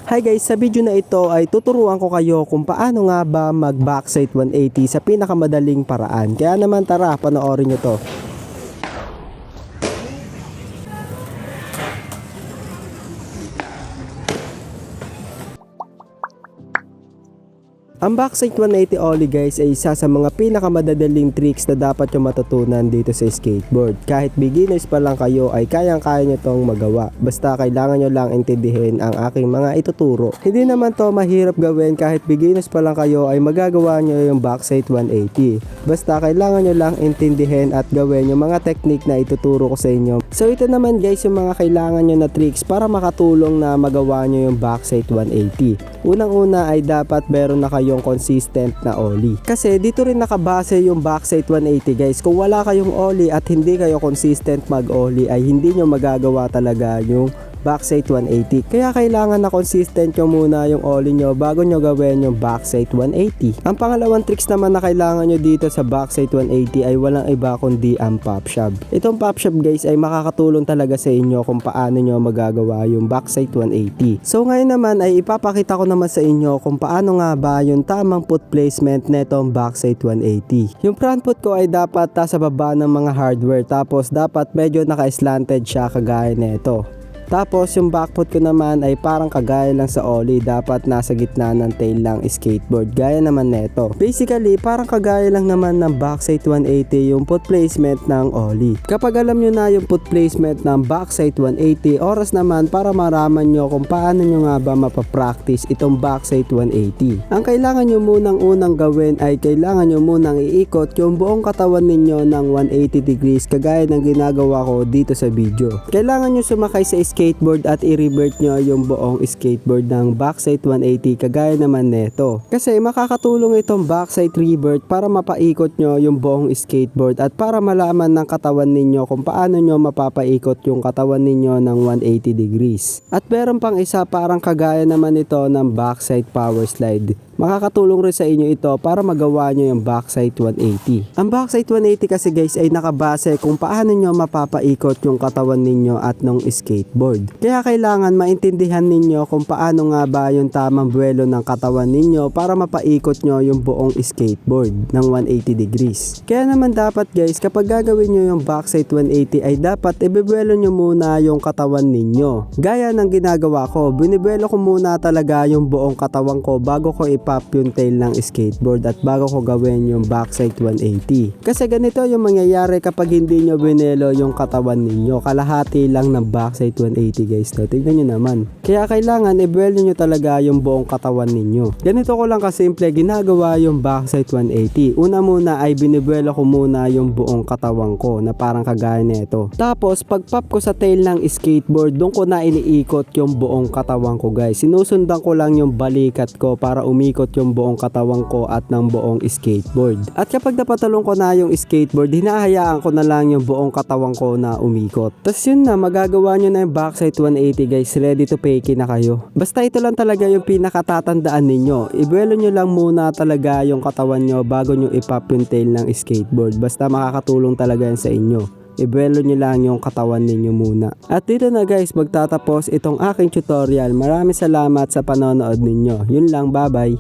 Hi guys, sa video na ito ay tuturuan ko kayo kung paano nga ba mag backside 180 sa pinakamadaling paraan. Kaya naman tara, panoorin nyo to. Ang backside 180 ollie guys ay isa sa mga pinakamadadaling tricks na dapat nyo matutunan dito sa skateboard. Kahit beginners pa lang kayo ay kayang-kaya nyo tong magawa. Basta kailangan nyo lang intindihin ang aking mga ituturo. Hindi naman to mahirap gawin, kahit beginners pa lang kayo ay magagawa nyo yung backside 180. Basta kailangan nyo lang intindihin at gawin yung mga technique na ituturo ko sa inyo. So ito naman guys yung mga kailangan nyo na tricks para makatulong na magawa nyo yung backside 180. Unang-una ay dapat meron na kayong consistent na ollie. Kasi dito rin nakabase yung backside 180 guys. Kung wala kayong ollie at hindi kayo consistent mag-ollie ay hindi nyo magagawa talaga yung backside 180. Kaya kailangan na consistent nyo muna yung ollie nyo bago nyo gawin yung backside 180. Ang pangalawang tricks naman na kailangan nyo dito sa backside 180 ay walang iba kundi ang pop shove. Itong pop shove guys ay makakatulong talaga sa inyo kung paano nyo magagawa yung backside 180. So ngayon naman ay ipapakita ko naman sa inyo kung paano nga ba yung tamang foot placement netong backside 180. Yung front foot ko ay dapat sa baba ng mga hardware, tapos dapat medyo naka-slanted siya kagaya nito. Tapos yung back foot ko naman ay parang kagaya lang sa ollie, dapat nasa gitna ng tail lang skateboard gaya naman neto. Basically parang kagaya lang naman ng backside 180 yung foot placement ng ollie. Kapag alam nyo na yung foot placement ng backside 180, oras naman para maraman nyo kung paano nyo nga ba mapapractice itong backside 180. Ang kailangan nyo munang unang gawin ay kailangan nyo munang iikot yung buong katawan ninyo ng 180 degrees kagaya ng ginagawa ko dito sa video. Kailangan nyo sumakay sa skateboard at i-revert nyo yung buong skateboard ng backside 180 kagaya naman neto. Kasi makakatulong itong backside revert para mapaikot nyo yung buong skateboard at para malaman ng katawan ninyo kung paano nyo mapapaikot yung katawan ninyo ng 180 degrees. At meron pang isa parang kagaya naman ito ng backside power slide. Makakatulong rin sa inyo ito para magawa nyo yung backside 180. Ang backside 180 kasi guys ay nakabase kung paano nyo mapapaikot yung katawan ninyo at ng skateboard. Kaya kailangan maintindihan ninyo kung paano nga ba yung tamang buwelo ng katawan ninyo para mapaikot nyo yung buong skateboard ng 180 degrees. Kaya naman dapat guys, kapag gagawin nyo yung backside 180 ay dapat ibibuwelo nyo muna yung katawan ninyo. Gaya ng ginagawa ko, binibuwelo ko muna talaga yung buong katawan ko bago ko pop yung tail ng skateboard at bago ko gawin yung backside 180. Kasi ganito yung mangyayari kapag hindi nyo binelo yung katawan ninyo. Kalahati lang ng backside 180 guys. No? Tignan nyo naman. Kaya kailangan i-buelo nyo talaga yung buong katawan ninyo. Ganito ko lang kasimple ginagawa yung backside 180. Una muna ay binibuelo ko muna yung buong katawan ko na parang kagaya nito. Tapos pag pop ko sa tail ng skateboard, doon ko na iniikot yung buong katawan ko guys. Sinusundan ko lang yung balikat ko para umikot yung buong katawan ko at ng buong skateboard. At kapag napatalong ko na yung skateboard, hinahayaan ko na lang yung buong katawan ko na umikot. Tapos yun na, magagawa nyo na yung backside 180 guys. Ready to peke na kayo. Basta ito lang talaga yung pinakatatandaan ninyo. Ibuelo nyo lang muna talaga yung katawan nyo bago nyo ipop yung tail ng skateboard. Basta makakatulong talaga yan sa inyo. Ibuelo nyo lang yung katawan ninyo muna. At dito na guys magtatapos itong aking tutorial. Maraming salamat sa panonood ninyo. Yun lang, bye bye.